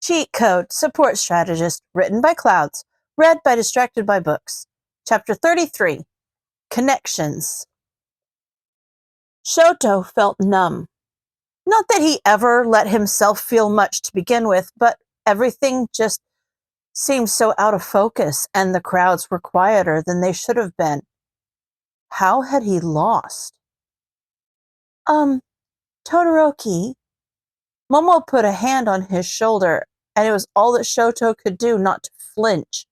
Cheat Code Support Strategist, written by Clouds, read by Distracted by Books. Chapter 33, Connections. Shoto felt numb. Not that he ever let himself feel much to begin with, but everything just seemed so out of focus, and the crowds were quieter than they should have been. How had he lost? Todoroki. Momo put a hand on his shoulder, and it was all that Shoto could do not to flinch.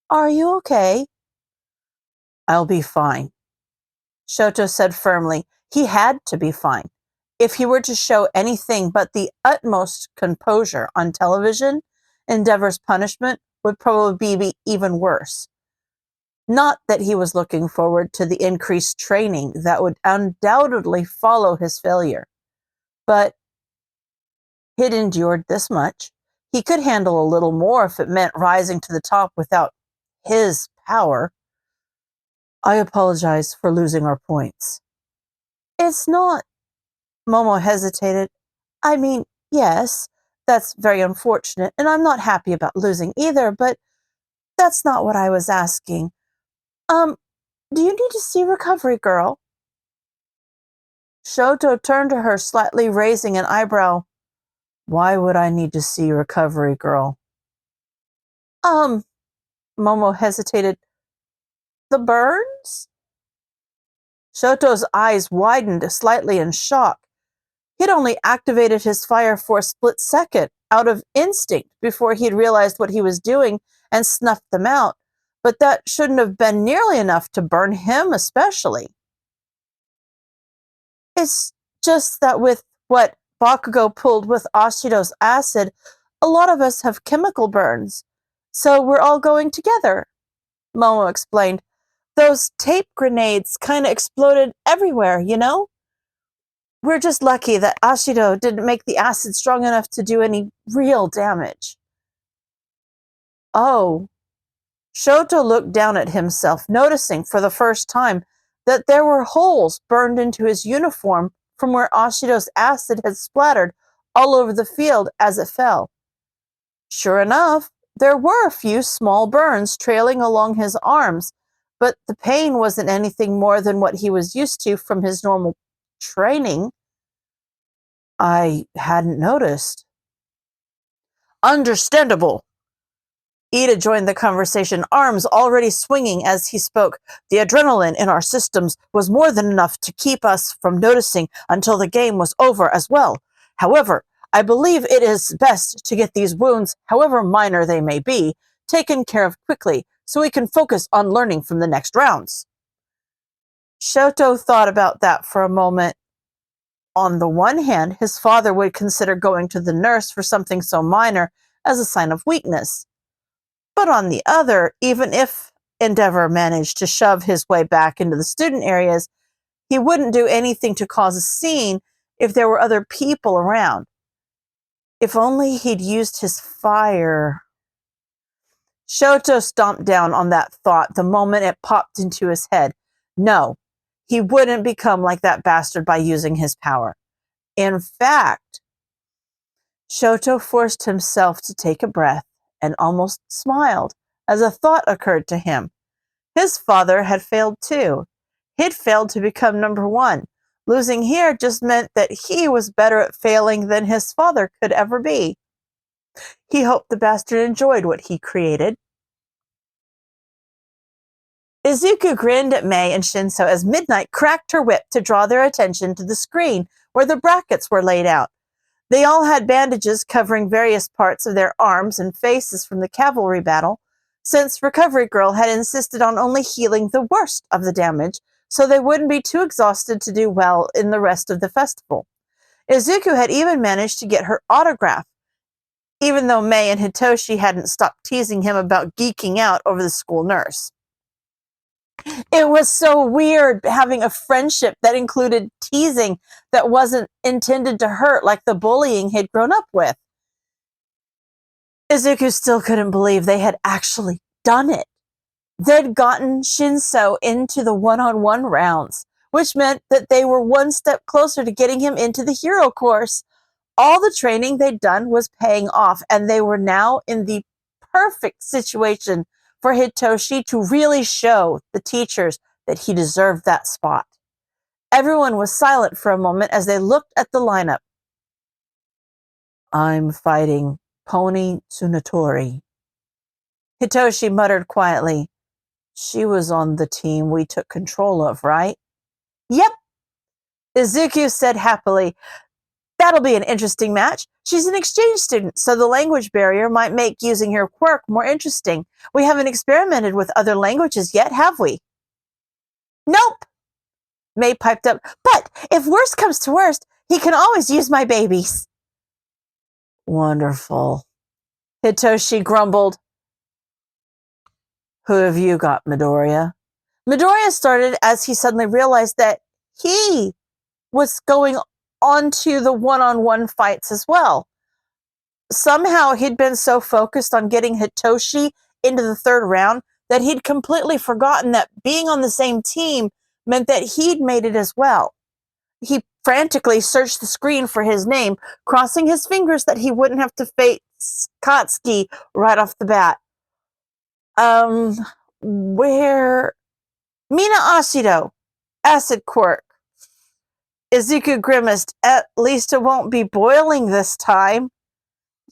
Are you okay? I'll be fine, Shoto said firmly. He had to be fine. If he were to show anything but the utmost composure on television, Endeavor's punishment would probably be even worse. Not that he was looking forward to the increased training that would undoubtedly follow his failure, but he'd endured this much. He could handle a little more if it meant rising to the top without his power. I apologize for losing our points. It's not. Momo hesitated. I mean, yes, that's very unfortunate, and I'm not happy about losing either, but that's not what I was asking. Do you need to see Recovery Girl? Shoto turned to her, slightly raising an eyebrow. Why would I need to see Recovery Girl? Momo hesitated. The burns? Shoto's eyes widened slightly in shock. He'd only activated his fire for a split second, out of instinct, before he'd realized what he was doing and snuffed them out, but that shouldn't have been nearly enough to burn him especially. It's just that with what Bakugo pulled with Ashido's acid, a lot of us have chemical burns, so we're all going together, Momo explained. Those tape grenades kind of exploded everywhere, you know? We're just lucky that Ashido didn't make the acid strong enough to do any real damage. Oh. Shoto looked down at himself, noticing for the first time that there were holes burned into his uniform from where Ashido's acid had splattered all over the field as it fell. Sure enough, there were a few small burns trailing along his arms, but the pain wasn't anything more than what he was used to from his normal training. I hadn't noticed. Understandable. Ida joined the conversation, arms already swinging as he spoke. The adrenaline in our systems was more than enough to keep us from noticing until the game was over as well. However, I believe it is best to get these wounds, however minor they may be, taken care of quickly so we can focus on learning from the next rounds. Shoto thought about that for a moment. On the one hand, his father would consider going to the nurse for something so minor as a sign of weakness. But on the other, even if Endeavor managed to shove his way back into the student areas, he wouldn't do anything to cause a scene if there were other people around. If only he'd used his fire. Shoto stomped down on that thought the moment it popped into his head. No, he wouldn't become like that bastard by using his power. In fact, Shoto forced himself to take a breath and almost smiled as a thought occurred to him. His father had failed too. He'd failed to become number one. Losing here just meant that he was better at failing than his father could ever be. He hoped the bastard enjoyed what he created. Izuku grinned at Mei and Shinso as Midnight cracked her whip to draw their attention to the screen where the brackets were laid out. They all had bandages covering various parts of their arms and faces from the cavalry battle, since Recovery Girl had insisted on only healing the worst of the damage, so they wouldn't be too exhausted to do well in the rest of the festival. Izuku had even managed to get her autograph, even though Mei and Hitoshi hadn't stopped teasing him about geeking out over the school nurse. It was so weird having a friendship that included teasing that wasn't intended to hurt like the bullying he'd grown up with. Izuku still couldn't believe they had actually done it. They'd gotten Shinso into the one-on-one rounds, which meant that they were one step closer to getting him into the hero course. All the training they'd done was paying off, and they were now in the perfect situation for Hitoshi to really show the teachers that he deserved that spot. Everyone was silent for a moment as they looked at the lineup. I'm fighting Pony Tsunatori. Hitoshi muttered quietly. She was on the team we took control of, right? Yep, Izuku said happily. That'll be an interesting match. She's an exchange student, so the language barrier might make using her quirk more interesting. We haven't experimented with other languages yet, have we? Nope, May piped up. But if worst comes to worst, he can always use my babies. Wonderful. Hitoshi grumbled. Who have you got, Midoriya? Midoriya started as he suddenly realized that he was going on to the one-on-one fights as well. Somehow he'd been so focused on getting Hitoshi into the third round that he'd completely forgotten that being on the same team meant that he'd made it as well. He frantically searched the screen for his name, crossing his fingers that he wouldn't have to face Katsuki right off the bat. Where? Mina Ashido, acid quirk. Izuku grimaced. At least it won't be boiling this time.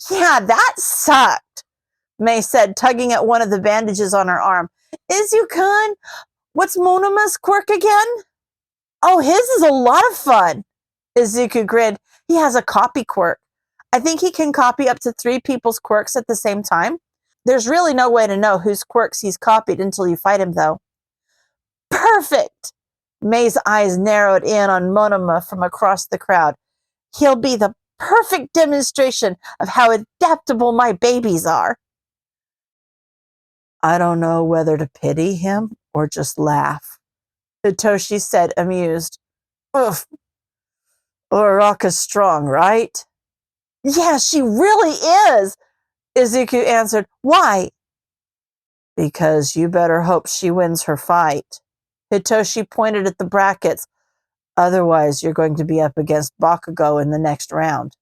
Yeah, that sucked, May said, tugging at one of the bandages on her arm. Izuku-kun, what's Monoma's quirk again? Oh, his is a lot of fun. Izuku grinned. He has a copy quirk. I think he can copy up to 3 people's quirks at the same time. There's really no way to know whose quirks he's copied until you fight him, though. Perfect! May's eyes narrowed in on Monoma from across the crowd. He'll be the perfect demonstration of how adaptable my babies are. I don't know whether to pity him or just laugh, Hitoshi said, amused. Oof. Uraraka's strong, right? Yeah, she really is, Izuku answered. Why? Because you better hope she wins her fight. Hitoshi pointed at the brackets. Otherwise, you're going to be up against Bakugo in the next round.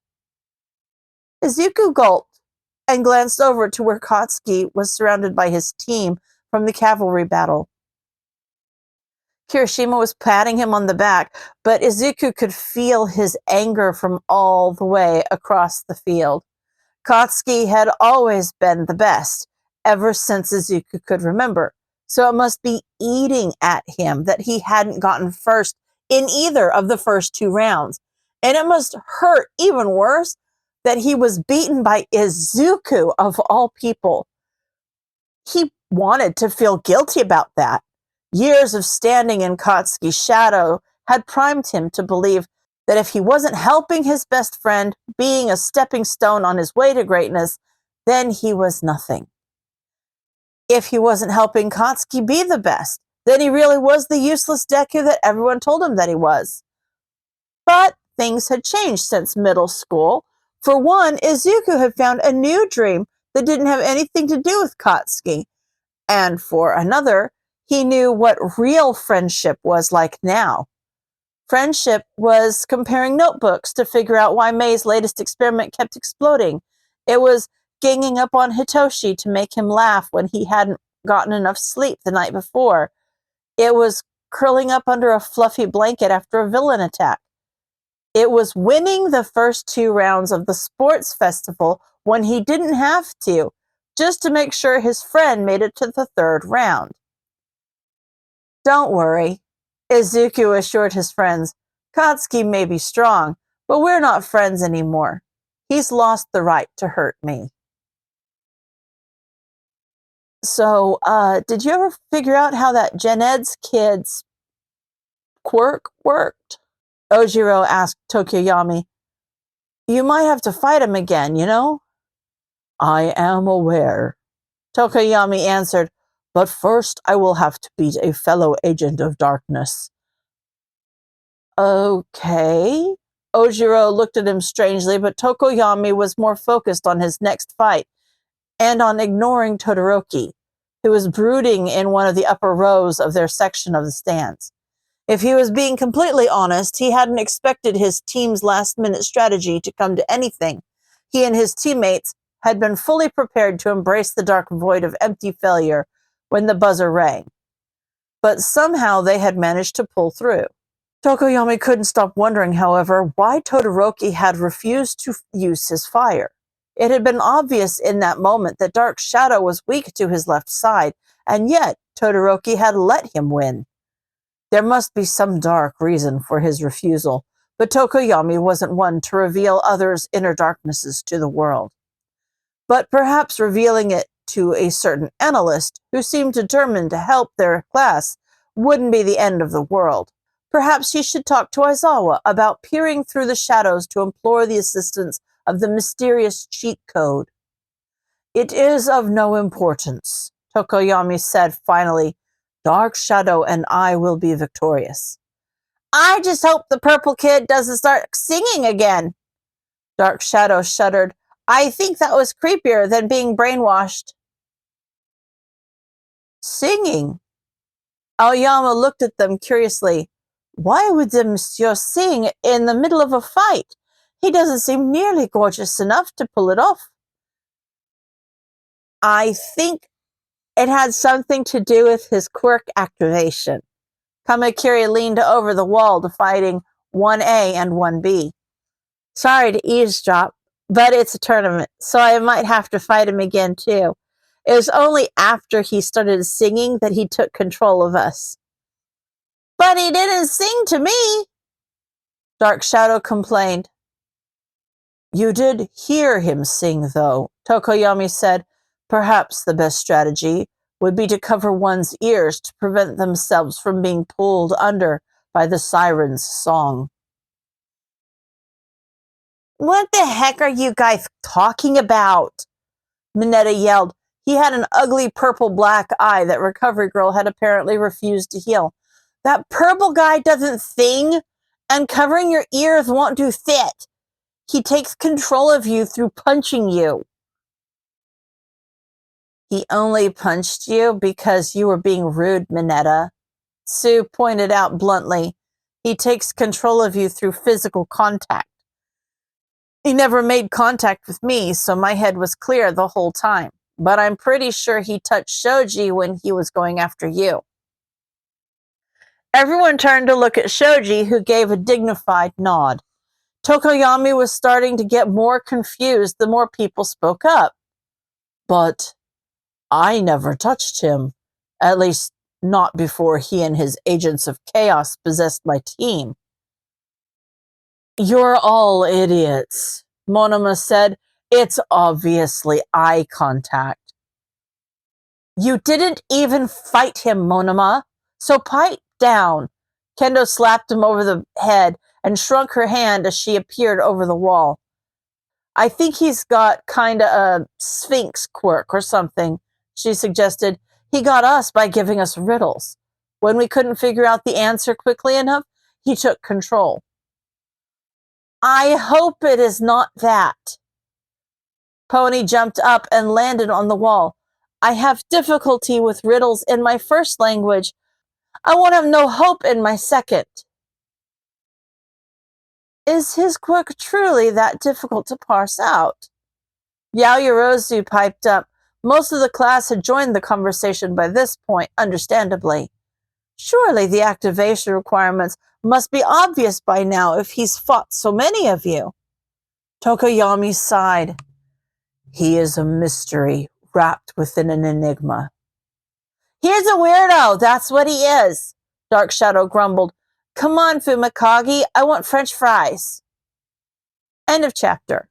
Izuku gulped and glanced over to where Katsuki was surrounded by his team from the cavalry battle. Kirishima was patting him on the back, but Izuku could feel his anger from all the way across the field. Katsuki had always been the best, ever since Izuku could remember, so it must be eating at him that he hadn't gotten first in either of the first 2 rounds. And it must hurt even worse that he was beaten by Izuku, of all people. He wanted to feel guilty about that. Years of standing in Katsuki's shadow had primed him to believe that if he wasn't helping his best friend, being a stepping stone on his way to greatness, then he was nothing. If he wasn't helping Katsuki be the best, then he really was the useless Deku that everyone told him that he was. But things had changed since middle school. For one, Izuku had found a new dream that didn't have anything to do with Katsuki. And for another, he knew what real friendship was like now. Friendship was comparing notebooks to figure out why May's latest experiment kept exploding. It was ganging up on Hitoshi to make him laugh when he hadn't gotten enough sleep the night before. It was curling up under a fluffy blanket after a villain attack. It was winning the first 2 rounds of the sports festival when he didn't have to, just to make sure his friend made it to the 3rd round. Don't worry, Izuku assured his friends. Katsuki may be strong, but we're not friends anymore. He's lost the right to hurt me. So, did you ever figure out how that Gen Ed's kid's quirk worked? Ojiro asked Tokoyami. You might have to fight him again, you know? I am aware, Tokoyami answered, but first I will have to beat a fellow agent of darkness. Okay. Ojiro looked at him strangely, but Tokoyami was more focused on his next fight and on ignoring Todoroki, who was brooding in one of the upper rows of their section of the stands. If he was being completely honest, he hadn't expected his team's last-minute strategy to come to anything. He and his teammates had been fully prepared to embrace the dark void of empty failure when the buzzer rang. But somehow they had managed to pull through. Tokoyami couldn't stop wondering, however, why Todoroki had refused to use his fire. It had been obvious in that moment that Dark Shadow was weak to his left side, and yet Todoroki had let him win. There must be some dark reason for his refusal, but Tokoyami wasn't one to reveal others' inner darknesses to the world. But perhaps revealing it to a certain analyst who seemed determined to help their class wouldn't be the end of the world. Perhaps he should talk to Aizawa about peering through the shadows to implore the assistance of the mysterious cheat code. It is of no importance, Tokoyami said finally. Dark Shadow and I will be victorious. I just hope the purple kid doesn't start singing again. Dark Shadow shuddered. I think that was creepier than being brainwashed. Singing? Aoyama looked at them curiously. Why would the monsieur sing in the middle of a fight? He doesn't seem nearly gorgeous enough to pull it off. I think it had something to do with his quirk activation. Kamakiri leaned over the wall, dividing 1A and 1B. Sorry to eavesdrop, but it's a tournament, so I might have to fight him again too. It was only after he started singing that he took control of us. But he didn't sing to me, Dark Shadow complained. You did hear him sing, though, Tokoyami said. Perhaps the best strategy would be to cover one's ears to prevent themselves from being pulled under by the siren's song. What the heck are you guys talking about? Mineta yelled. He had an ugly purple-black eye that Recovery Girl had apparently refused to heal. That purple guy doesn't sing, and covering your ears won't do fit. He takes control of you through punching you. He only punched you because you were being rude, Mineta. Sue pointed out bluntly. He takes control of you through physical contact. He never made contact with me, so my head was clear the whole time. But I'm pretty sure he touched Shoji when he was going after you. Everyone turned to look at Shoji, who gave a dignified nod. Tokoyami was starting to get more confused the more people spoke up. But I never touched him. At least, not before he and his agents of chaos possessed my team. You're all idiots, Monoma said. It's obviously eye contact. You didn't even fight him, Monoma, so pipe down. Kendo slapped him over the head and shrunk her hand as she appeared over the wall. I think he's got kinda a sphinx quirk or something, she suggested. He got us by giving us riddles. When we couldn't figure out the answer quickly enough, he took control. I hope it is not that. Pony jumped up and landed on the wall. I have difficulty with riddles in my first language. I won't have no hope in my second. Is his quirk truly that difficult to parse out? Yaoyorozu piped up. Most of the class had joined the conversation by this point, understandably. Surely the activation requirements must be obvious by now if he's fought so many of you. Tokoyami sighed. He is a mystery wrapped within an enigma. He's a weirdo, that's what he is, Dark Shadow grumbled. Come on, Fumakagi, I want French fries. End of chapter.